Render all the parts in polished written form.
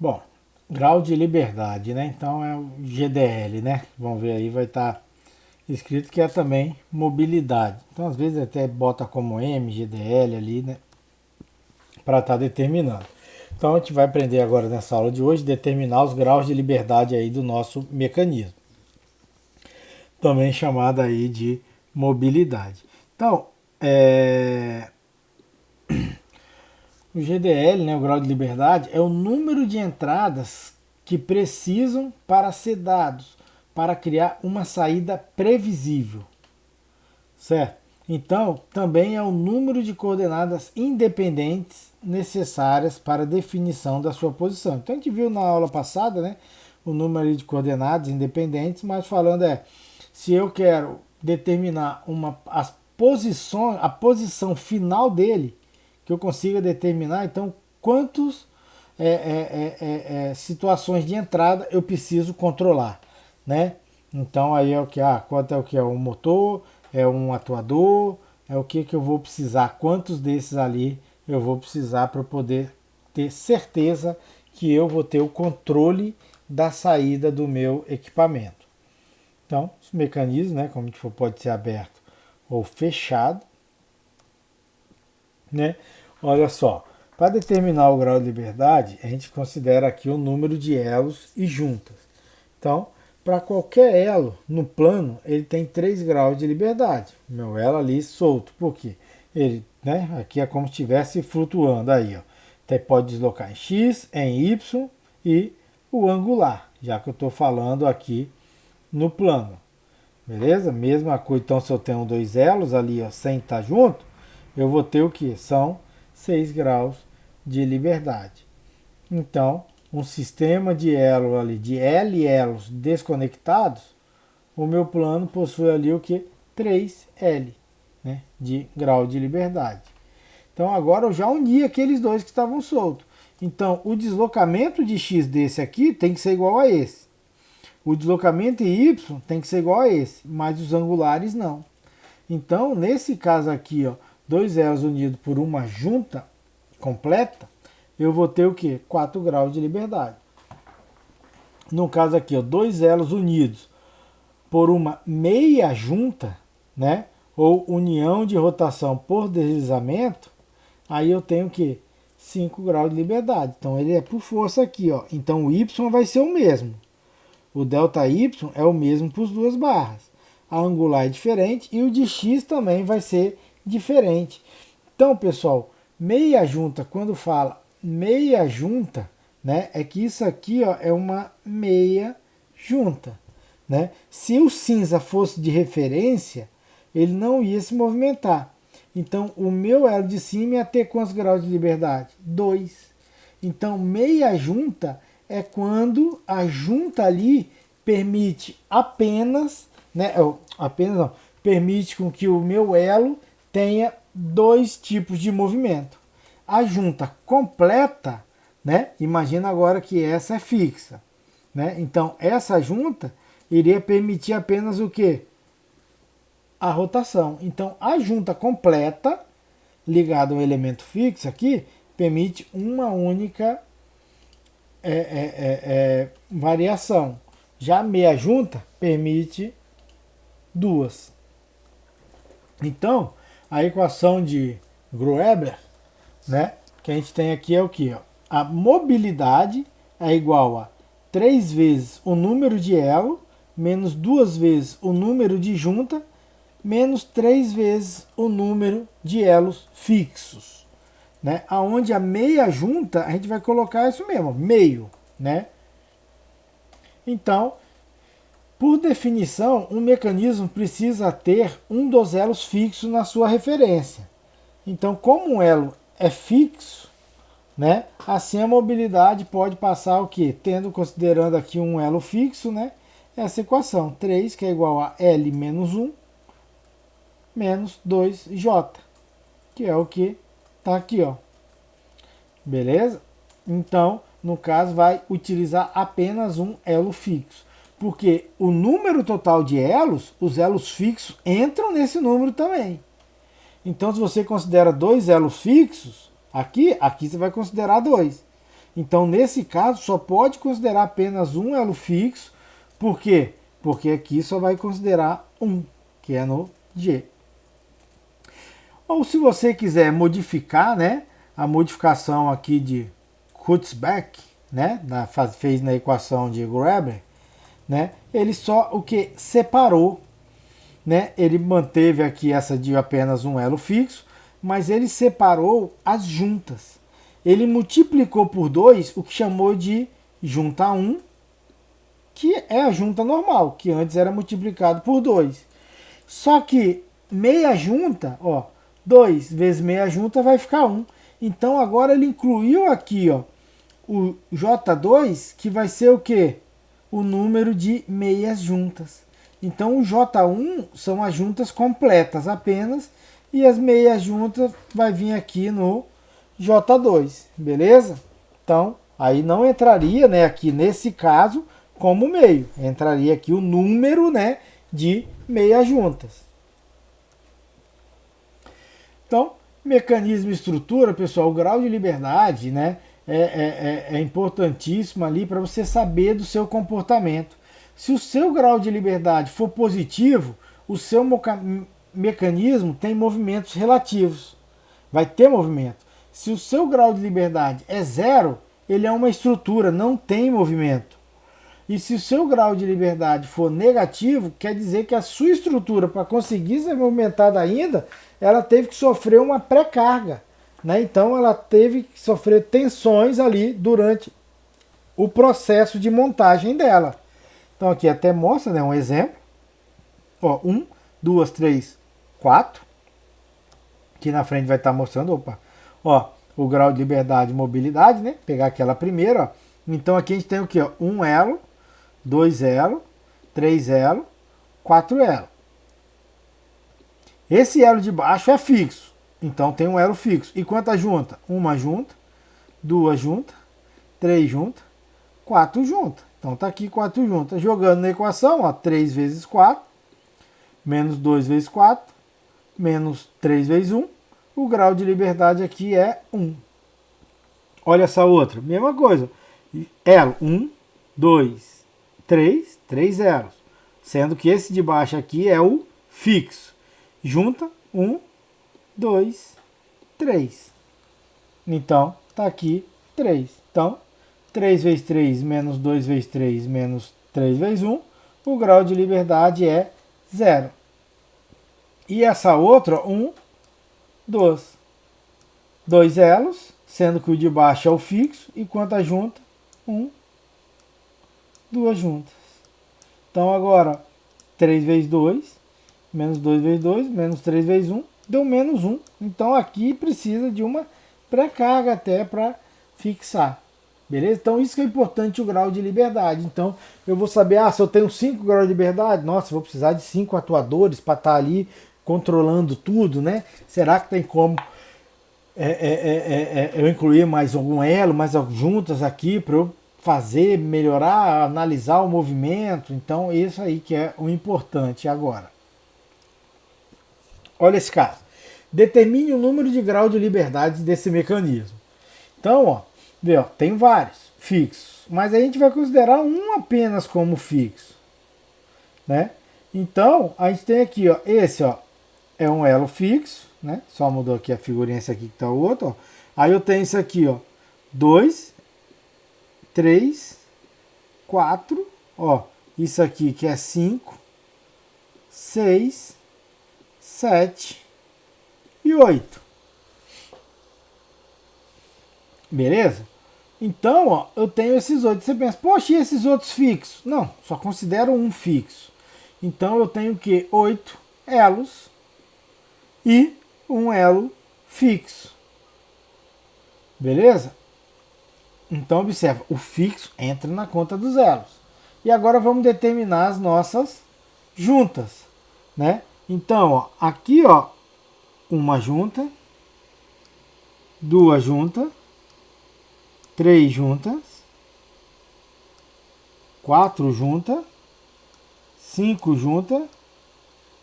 Bom, grau de liberdade, né? Então é o GDL, né? Vamos ver aí, vai estar escrito que é também mobilidade. Então às vezes até bota como M, GDL ali, né? Para estar determinando. Então a gente vai aprender agora nessa aula de hoje determinar os graus de liberdade aí do nosso mecanismo, também chamada aí de mobilidade. Então, o GDL, né, o grau de liberdade, é o número de entradas que precisam para ser dados para criar uma saída previsível, certo? Então, também é o número de coordenadas independentes necessárias para a definição da sua posição. Então, a gente viu na aula passada, né, o número de coordenadas independentes, mas falando se eu quero determinar as posições, a posição final dele, que eu consiga determinar, então, quantos situações de entrada eu preciso controlar, né? Então aí é o que, quanto é o que é um motor, é um atuador, é o que eu vou precisar, quantos desses ali eu vou precisar para poder ter certeza que eu vou ter o controle da saída do meu equipamento. Então, os mecanismos, né, como a gente falou, pode ser aberto ou fechado, né? Olha só, para determinar o grau de liberdade, a gente considera aqui o número de elos e juntas. Então, para qualquer elo no plano, ele tem 3 graus de liberdade. Meu elo ali solto, por quê? Ele, né, aqui é como se estivesse flutuando aí, ó. Então, pode deslocar em X, em Y e o angular, já que eu estou falando aqui no plano. Beleza? Mesma coisa, então se eu tenho 2 elos ali, ó, sem estar junto, eu vou ter o que? São 6 graus de liberdade. Então, um sistema de elo ali, de L elos desconectados, o meu plano possui ali o que? 3L, né, de grau de liberdade. Então agora eu já uni aqueles dois que estavam soltos. Então o deslocamento de x desse aqui tem que ser igual a esse. O deslocamento em y tem que ser igual a esse, mas os angulares não. Então nesse caso aqui, ó, dois elos unidos por uma junta completa, eu vou ter o que? 4 graus de liberdade. No caso aqui, ó, dois elos unidos por uma meia junta, né? Ou união de rotação por deslizamento, aí eu tenho que 5 graus de liberdade. Então ele é por força aqui, ó. Então o y vai ser o mesmo. O ΔY é o mesmo para as duas barras. A angular é diferente e o de x também vai ser diferente. Então, pessoal, meia junta, quando fala meia junta, né, é que isso aqui, ó, é uma meia junta. Né? Se o cinza fosse de referência, ele não ia se movimentar. Então, o meu elo de cima ia ter quantos graus de liberdade? 2. Então, meia junta é quando a junta ali permite apenas, né, apenas não, permite com que o meu elo tenha 2 tipos de movimento. A junta completa, né, imagina agora que essa é fixa. Né? Então, essa junta iria permitir apenas o que? A rotação. Então, a junta completa, ligada ao elemento fixo aqui, permite uma única variação. Já a meia junta permite duas. Então, a equação de Groeber, né, que a gente tem aqui é o que? A mobilidade é igual a 3 vezes o número de elo, menos 2 vezes o número de junta, menos 3 vezes o número de elos fixos. Né? Aonde a meia junta, a gente vai colocar isso mesmo, meio. Né? Então, por definição, um mecanismo precisa ter um dos elos fixos na sua referência. Então, como um elo é fixo, né? Assim a mobilidade pode passar o quê? Considerando aqui um elo fixo, né? Essa equação, 3, que é igual a L menos 1, menos 2J, que é o que está aqui, ó. Beleza? Então, no caso, vai utilizar apenas um elo fixo. Porque o número total de elos, os elos fixos entram nesse número também. Então, se você considera 2 elos fixos, aqui você vai considerar 2. Então, nesse caso, só pode considerar apenas um elo fixo. Por quê? Porque aqui só vai considerar um, que é no G. Ou se você quiser modificar, né, a modificação aqui de Kutzbach, né, fez na equação de Graeber, né, ele só o que separou, né, ele manteve aqui essa de apenas um elo fixo, mas ele separou as juntas. Ele multiplicou por 2 o que chamou de junta 1, que é a junta normal, que antes era multiplicado por 2. Só que meia junta, ó, 2 vezes meia junta vai ficar 1. Então agora ele incluiu aqui, ó, o J2, que vai ser o quê? O número de meias juntas. Então o J1 são as juntas completas apenas, e as meias juntas vai vir aqui no J2, beleza? Então, aí não entraria, né, aqui nesse caso como meio. Entraria aqui o número, né, de meias juntas. Então, mecanismo e estrutura, pessoal, o grau de liberdade, né, é importantíssimo ali para você saber do seu comportamento. Se o seu grau de liberdade for positivo, o seu mecanismo tem movimentos relativos. Vai ter movimento. Se o seu grau de liberdade é zero, ele é uma estrutura, não tem movimento. E se o seu grau de liberdade for negativo, quer dizer que a sua estrutura, para conseguir ser movimentada ainda, ela teve que sofrer uma pré-carga, né? Então ela teve que sofrer tensões ali durante o processo de montagem dela. Então aqui até mostra, né, um exemplo. Ó, 1, 2, 3, 4. Aqui na frente vai estar mostrando, opa, ó, o grau de liberdade e mobilidade, né? Pegar aquela primeira, ó. Então aqui a gente tem o que? 1 elo, 2 elo, 3 elo, 4 elo. Esse elo de baixo é fixo, então tem um elo fixo. E quantas juntas? Uma junta, duas juntas, 3 juntas, 4 juntas. Então tá aqui 4 juntas. Jogando na equação, ó, 3 vezes 4, menos 2 vezes 4, menos 3 vezes 1. O grau de liberdade aqui é 1. Olha essa outra, mesma coisa. Elo, 1, 2, 3 elos. Sendo que esse de baixo aqui é o fixo. Junta, 1, 2, 3. Então, tá aqui 3. Então, 3 vezes 3 menos 2 vezes 3 menos 3 vezes 1. O grau de liberdade é 0. E essa outra, 1, 2. 2 elos, sendo que o de baixo é o fixo. E quantas juntas? 1, 2 juntas. Então agora, 3 vezes 2, menos 2 vezes 2, menos 3 vezes 1, deu menos 1. Então aqui precisa de uma pré-carga até para fixar. Beleza? Então isso que é importante, o grau de liberdade. Então eu vou saber, se eu tenho 5 graus de liberdade, nossa, vou precisar de 5 atuadores para estar ali controlando tudo, né? Será que tem como eu incluir mais algum elo, mais juntas aqui para eu fazer, melhorar, analisar o movimento? Então isso aí que é o importante agora. Olha esse caso. Determine o número de grau de liberdade desse mecanismo. Então, ó, vê, ó, tem vários fixos, mas a gente vai considerar um apenas como fixo, né? Então, a gente tem aqui, ó, esse, ó, é um elo fixo, né? Só mudou aqui a figurinha, esse aqui que tá o outro, ó. Aí eu tenho isso aqui, ó, 2, 3, 4, ó, isso aqui que é 5, 6, 7 e 8. Beleza? Então, ó, eu tenho esses 8. Você pensa, poxa, e esses outros fixos? Não, só considero um fixo. Então eu tenho que 8 elos e um elo fixo. Beleza? Então observa, o fixo entra na conta dos elos. E agora vamos determinar as nossas juntas, né? Então, ó, aqui, ó, uma junta, duas juntas, 3 juntas, 4 juntas, 5 juntas,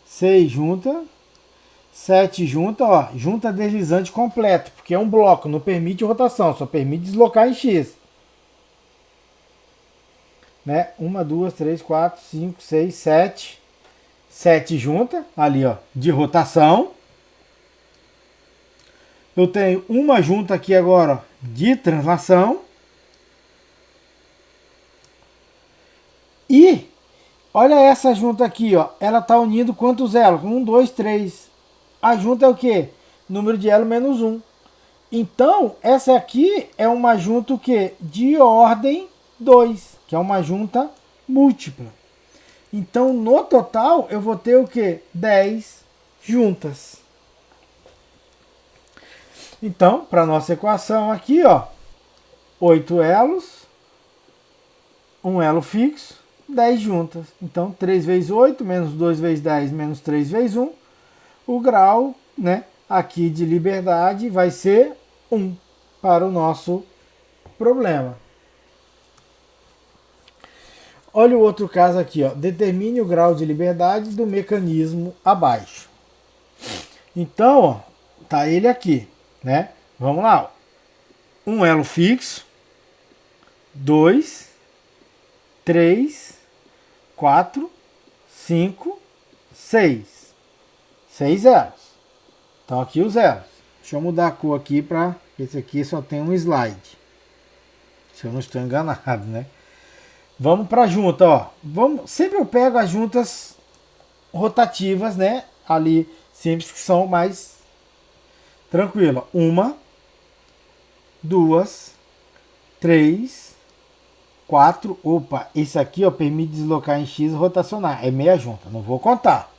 6 juntas, 7 junta, ó, junta deslizante completo, porque é um bloco, não permite rotação, só permite deslocar em X. Né? 1, 2, 3, 4, 5, 6, 7. 7 junta, ali ó, de rotação. Eu tenho uma junta aqui agora, ó, de translação. E olha essa junta aqui, ó, ela está unindo quantos elos? 1, 2, 3. A junta é o quê? Número de elo menos 1. Então, essa aqui é uma junta o quê? De ordem 2, que é uma junta múltipla. Então, no total, eu vou ter o quê? 10 juntas. Então, para a nossa equação aqui, ó, 8 elos, um elo fixo, 10 juntas. Então, 3 vezes 8, menos 2 vezes 10, menos 3 vezes 1. O grau, né, aqui de liberdade vai ser 1 para o nosso problema. Olha o outro caso aqui, ó. Determine o grau de liberdade do mecanismo abaixo. Então, ó, tá ele aqui, né? Vamos lá. Um elo fixo, 2, 3, 4, 5, 6. 6 elos. Então aqui os elos. Deixa eu mudar a cor aqui para esse aqui só tem um slide. Se eu não estou enganado, né? Vamos para a junta, ó. Sempre eu pego as juntas rotativas, né? Ali simples que são mais tranquilo. 1, 2, 3, 4. Opa, esse aqui, ó, permite deslocar em X e rotacionar. É meia junta, não vou contar.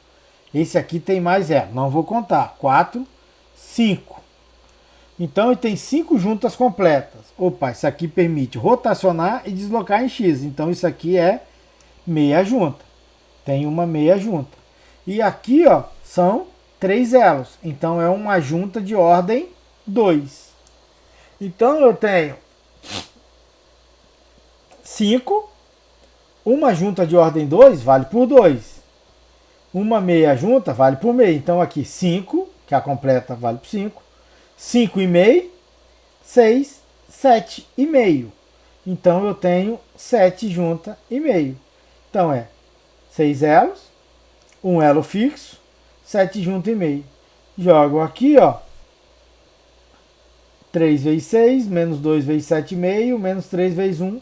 Esse aqui tem mais elo, não vou contar. 4, 5. Então ele tem 5 juntas completas. Opa, isso aqui permite rotacionar e deslocar em X. Então isso aqui é meia junta. Tem uma meia junta. E aqui, ó, são 3 elos. Então é uma junta de ordem 2. Então eu tenho 5. Uma junta de ordem 2 vale por 2. Uma meia junta vale por meio. Então aqui 5, que a completa vale por 5. 5,5, 6, 7,5. Então eu tenho 7 junta e meio. Então é 6 elos, um elo fixo, 7 junta e meio. Jogo aqui, ó. 3 vezes 6, menos 2 vezes 7,5, menos 3 vezes 1.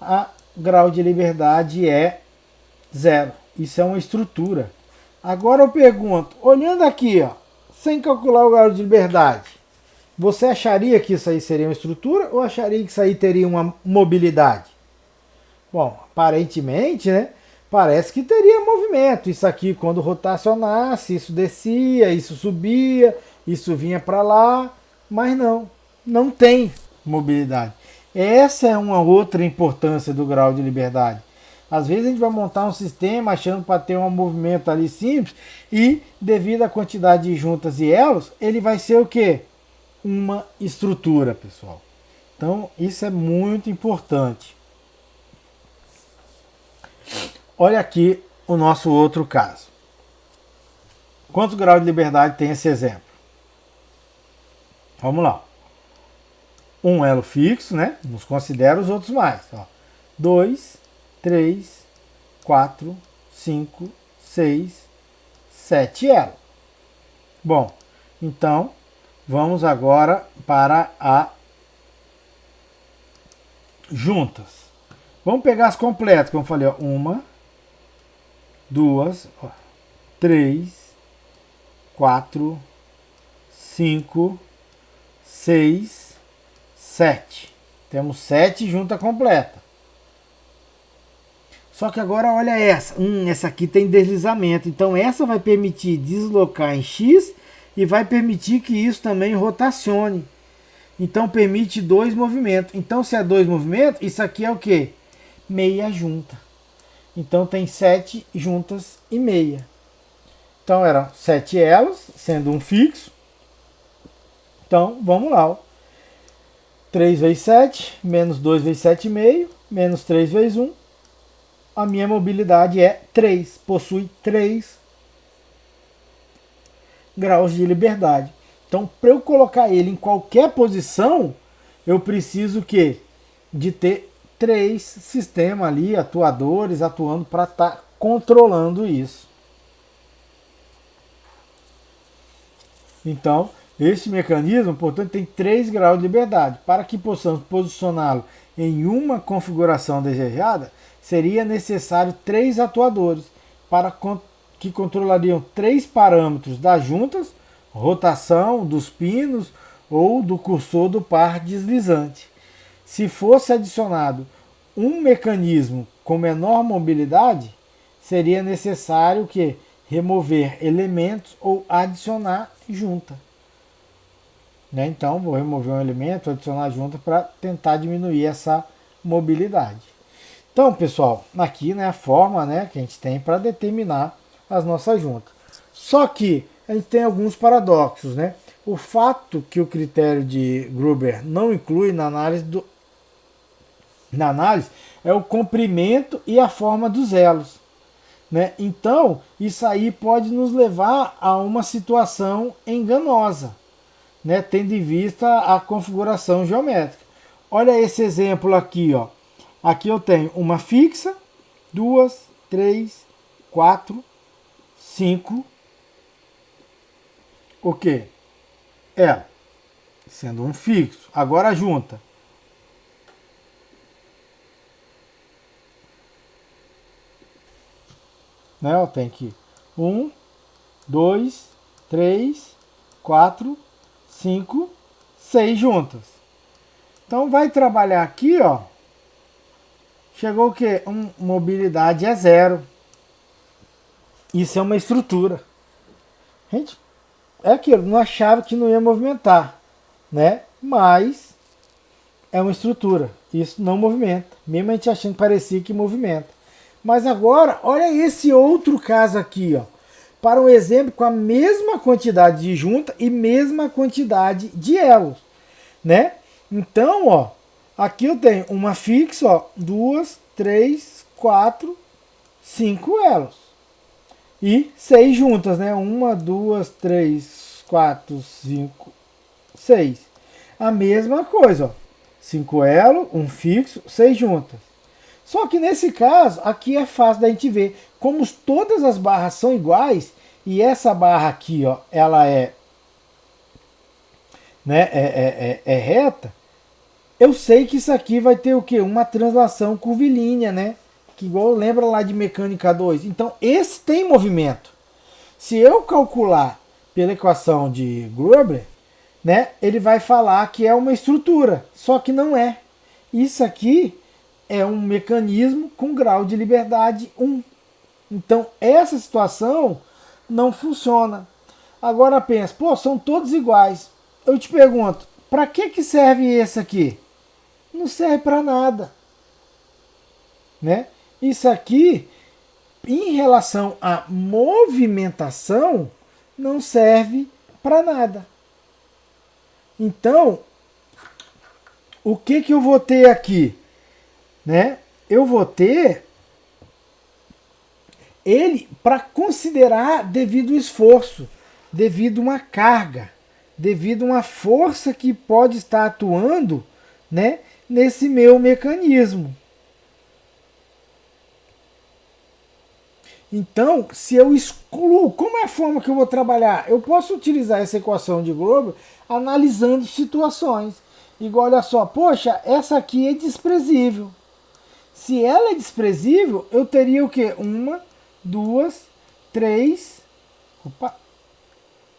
A grau de liberdade é 0. Isso é uma estrutura. Agora eu pergunto, olhando aqui, ó, sem calcular o grau de liberdade, você acharia que isso aí seria uma estrutura ou acharia que isso aí teria uma mobilidade? Bom, aparentemente, né? Parece que teria movimento. Isso aqui, quando rotacionasse, isso descia, isso subia, isso vinha para lá, mas não tem mobilidade. Essa é uma outra importância do grau de liberdade. Às vezes a gente vai montar um sistema achando para ter um movimento ali simples e devido à quantidade de juntas e elos, ele vai ser o quê? Uma estrutura, pessoal. Então isso é muito importante. Olha aqui o nosso outro caso. Quanto grau de liberdade tem esse exemplo? Vamos lá. Um elo fixo, né? Nos considera os outros mais. 2, 3, 4, 5, 6, 7 elos. Bom, então vamos agora para a juntas. Vamos pegar as completas, como eu falei, 1, 2, 3, 4, 5, 6, 7. Temos 7 juntas completas. Só que agora olha essa. Essa aqui tem deslizamento. Então essa vai permitir deslocar em X e vai permitir que isso também rotacione. Então permite 2 movimentos. Então se é 2 movimentos, isso aqui é o quê? Meia junta. Então tem 7 juntas e meia. Então eram 7 elos, sendo um fixo. Então vamos lá. 3 vezes 7, menos 2 vezes 7,5, menos 3 vezes 1. A minha mobilidade é 3, possui 3 graus de liberdade. Então, para eu colocar ele em qualquer posição, eu preciso que de ter 3 sistemas ali, atuadores, atuando para estar controlando isso. Então, este mecanismo, portanto, tem 3 graus de liberdade. Para que possamos posicioná-lo em uma configuração desejada, seria necessário 3 atuadores que controlariam 3 parâmetros das juntas, rotação dos pinos ou do cursor do par deslizante. Se fosse adicionado um mecanismo com menor mobilidade, seria necessário que remover elementos ou adicionar junta. Né? Então, vou remover um elemento, adicionar junta para tentar diminuir essa mobilidade. Então, pessoal, aqui, né, a forma, né, que a gente tem para determinar as nossas juntas. Só que a gente tem alguns paradoxos, né? O fato que o critério de Gruber não inclui na análise é o comprimento e a forma dos elos. Né? Então, isso aí pode nos levar a uma situação enganosa, né? Tendo em vista a configuração geométrica. Olha esse exemplo aqui, ó. Aqui eu tenho uma fixa, 2, 3, 4, 5. O quê? Ela, sendo um fixo. Agora a junta. Né? Eu tenho aqui 1, 2, 3, 4, 5, 6 juntas. Então vai trabalhar aqui, ó. Chegou o quê? Mobilidade é 0. Isso é uma estrutura. Gente, é aquilo, não achava que não ia movimentar, né? Mas é uma estrutura. Isso não movimenta. Mesmo a gente achando que parecia que movimenta. Mas agora, olha esse outro caso aqui, ó. Para um exemplo com a mesma quantidade de junta e mesma quantidade de elos, né? Então, ó, aqui eu tenho uma fixa, ó, 2, 3, 4, 5 elos. E 6 juntas, né? 1, 2, 3, 4, 5, 6. A mesma coisa, ó. 5 elos, um fixo, 6 juntas. Só que nesse caso, aqui é fácil da gente ver. Como todas as barras são iguais, e essa barra aqui, ó, ela é, né, é reta, eu sei que isso aqui vai ter o quê? Uma translação curvilínea, né? Que igual lembra lá de mecânica 2. Então, esse tem movimento. Se eu calcular pela equação de Gruber, né, ele vai falar que é uma estrutura, só que não é. Isso aqui é um mecanismo com grau de liberdade 1. Então, essa situação não funciona. Agora pensa, pô, são todos iguais. Eu te pergunto, para que serve esse aqui? Não serve para nada. Né? Isso aqui, em relação à movimentação, não serve para nada. Então, o que eu vou ter aqui? Né? Eu vou ter ele para considerar devido ao esforço, devido a uma carga, devido a uma força que pode estar atuando, né, nesse meu mecanismo. Então, se eu excluo, como é a forma que eu vou trabalhar? Eu posso utilizar essa equação de Gruber analisando situações. Igual, olha só, poxa, essa aqui é desprezível. Se ela é desprezível, eu teria o quê? 1, 2, 3,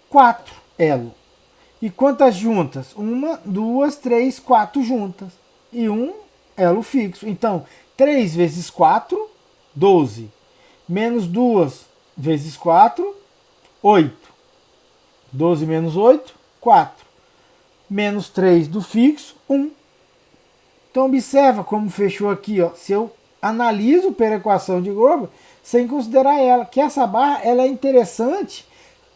4 elo. E quantas juntas? 1, 2, 3, 4 juntas. E um elo fixo. Então, 3 vezes 4, 12. Menos 2 vezes 4, 8. 12 menos 8, 4. Menos 3 do fixo, 1. Então observa como fechou aqui, ó. Se eu analiso pela equação de Gruber, sem considerar ela, que essa barra ela é interessante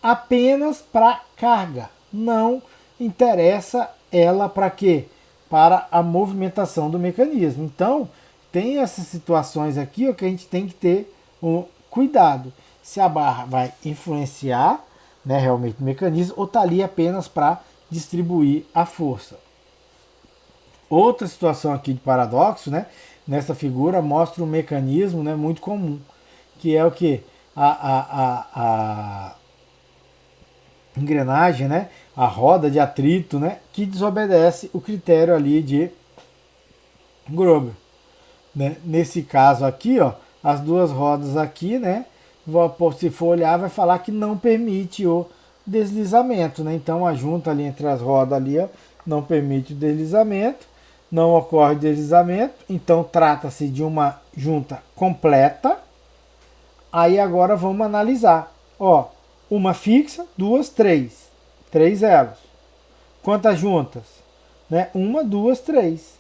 apenas para carga. Não interessa ela para quê? Para a movimentação do mecanismo. Então, tem essas situações aqui, ó, que a gente tem que ter um cuidado. Se a barra vai influenciar né, realmente no mecanismo, ou está ali apenas para distribuir a força. Outra situação aqui de paradoxo, né, nessa figura mostra um mecanismo, né, muito comum, que é o que? A engrenagem, né, a roda de atrito, né, que desobedece o critério ali de Grober. Né? Nesse caso aqui, ó, as duas rodas aqui, né, se for olhar, vai falar que não permite o deslizamento, né? Então a junta ali entre as rodas ali, ó, não permite o deslizamento, não ocorre deslizamento, então trata-se de uma junta completa. Aí agora vamos analisar, ó, uma fixa, duas, três elos. Quantas juntas? Né? Uma, duas, três.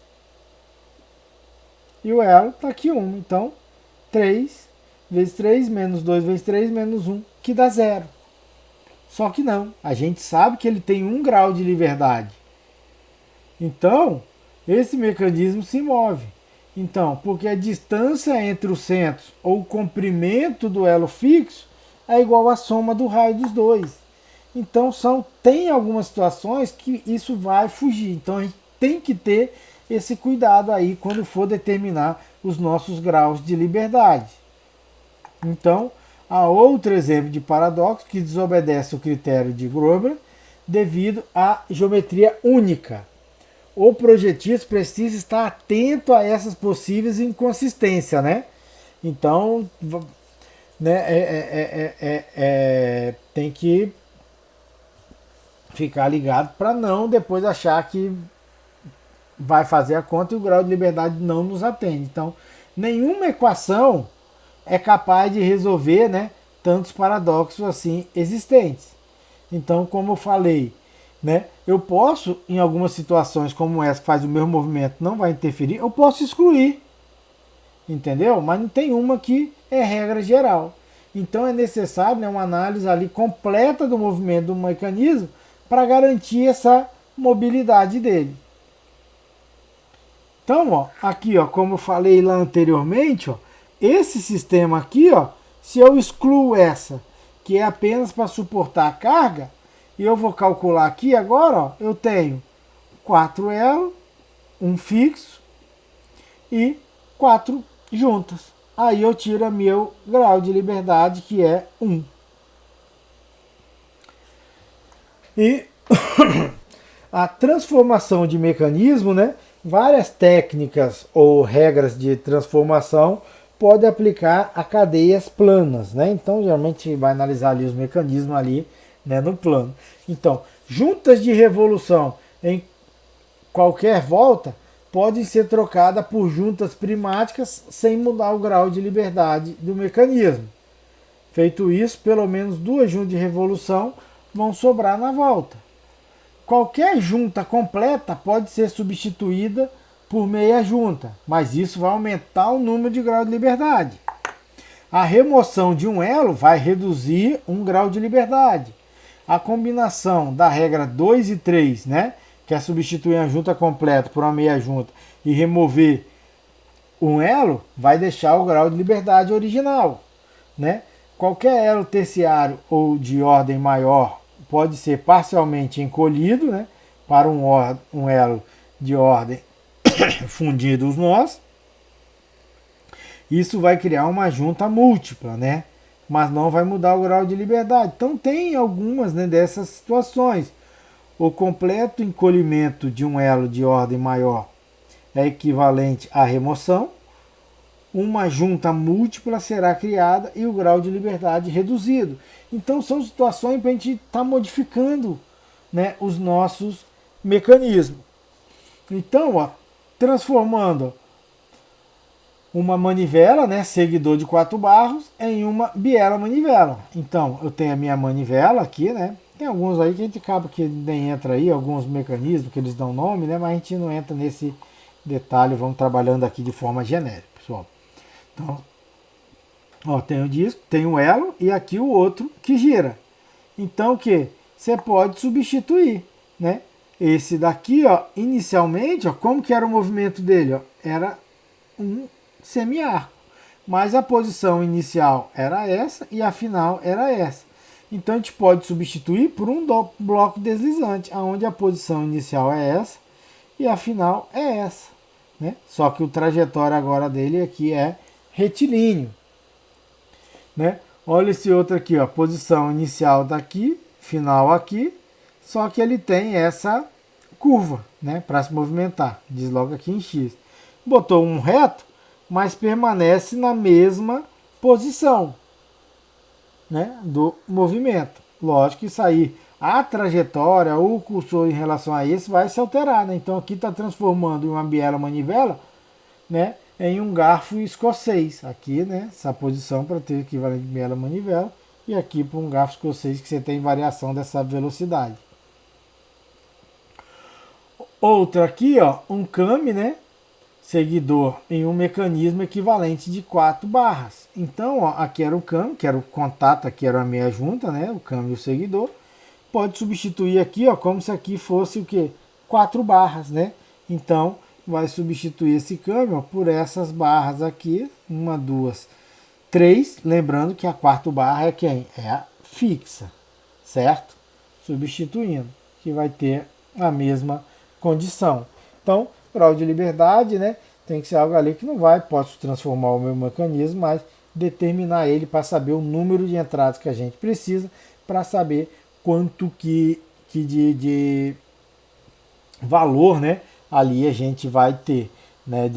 E o elo está aqui 1. Então, 3 vezes 3 menos 2 vezes 3 menos 1, que dá 0. Só que não. A gente sabe que ele tem 1 grau de liberdade. Então, esse mecanismo se move. Então, porque a distância entre os centros ou o comprimento do elo fixo é igual à soma do raio dos dois. Então, tem algumas situações que isso vai fugir. Então, a gente tem que ter esse cuidado aí quando for determinar os nossos graus de liberdade. Então, há outro exemplo de paradoxo que desobedece o critério de Grober devido à geometria única. O projetista precisa estar atento a essas possíveis inconsistências, né? Então, né, tem que ficar ligado para não depois achar que vai fazer a conta e o grau de liberdade não nos atende. Então, nenhuma equação é capaz de resolver, né, tantos paradoxos assim existentes. Então, como eu falei, né, eu posso, em algumas situações como essa que faz o meu movimento não vai interferir, eu posso excluir, entendeu? Mas não tem uma que é regra geral. Então é necessário, né, uma análise ali completa do movimento do mecanismo para garantir essa mobilidade dele. Então, ó, aqui, ó, como eu falei lá anteriormente, ó, esse sistema aqui, ó, se eu excluo essa, que é apenas para suportar a carga, e eu vou calcular aqui agora, ó, eu tenho 4 elos, um fixo e 4 juntas. Aí eu tiro meu grau de liberdade, que é 1. E a transformação de mecanismo, né? Várias técnicas ou regras de transformação pode aplicar a cadeias planas, né? Então, geralmente vai analisar ali os mecanismos ali, né, no plano. Então, juntas de revolução em qualquer volta podem ser trocadas por juntas primáticas sem mudar o grau de liberdade do mecanismo. Feito isso, pelo menos 2 juntas de revolução vão sobrar na volta. Qualquer junta completa pode ser substituída por meia junta, mas isso vai aumentar o número de graus de liberdade. A remoção de um elo vai reduzir 1 grau de liberdade. A combinação da regra 2 e 3, né, que é substituir a junta completa por uma meia junta e remover um elo, vai deixar o grau de liberdade original, né? Qualquer elo terciário ou de ordem maior pode ser parcialmente encolhido, né, para um elo de ordem fundido os nós. Isso vai criar uma junta múltipla, né? Mas não vai mudar o grau de liberdade. Então tem algumas, né, dessas situações. O completo encolhimento de um elo de ordem maior é equivalente à remoção. Uma junta múltipla será criada e o grau de liberdade reduzido. Então são situações para a gente estar modificando, né, os nossos mecanismos. Então, ó, transformando uma manivela, né, seguidor de 4 barros, em uma biela manivela. Então, eu tenho a minha manivela aqui, né? Tem alguns aí que a gente acaba que nem entra aí, alguns mecanismos que eles dão nome, né? Mas a gente não entra nesse detalhe, vamos trabalhando aqui de forma genérica, pessoal. Então, ó, tem o disco, tem o elo e aqui o outro que gira. Então, o que? Você pode substituir, né? Esse daqui, ó, inicialmente, ó, como que era o movimento dele? Ó? Era um semiarco, mas a posição inicial era essa e a final era essa. Então a gente pode substituir por um bloco deslizante, onde a posição inicial é essa e a final é essa, né? Só que o trajetório agora dele aqui é retilíneo, né? Olha esse outro aqui, ó, posição inicial daqui, final aqui, só que ele tem essa curva, né, para se movimentar. Desloca aqui em X. Botou um reto, mas permanece na mesma posição, né, do movimento. Lógico que isso aí, a trajetória, o cursor em relação a esse vai se alterar, né? Então aqui está transformando em uma biela manivela, né, em um garfo escocês. Aqui, né, essa posição para ter equivalente de biela manivela, e aqui para um garfo escocês que você tem variação dessa velocidade. Outra aqui, ó, um came, né, seguidor em um mecanismo equivalente de 4 barras. Então, ó, aqui era o came, que era o contato, aqui era a meia junta, né, o came e o seguidor. Pode substituir aqui, ó, como se aqui fosse o quê? 4 barras, né? Então, vai substituir esse câmbio por essas barras aqui, 1, 2, 3, lembrando que a quarta barra é quem? É a fixa, certo? Substituindo, que vai ter a mesma condição. Então, grau de liberdade, né? Tem que ser algo ali que não vai, posso transformar o meu mecanismo, mas determinar ele para saber o número de entradas que a gente precisa, para saber quanto que de valor, né, ali a gente vai ter, né,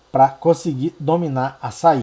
para conseguir dominar a saída.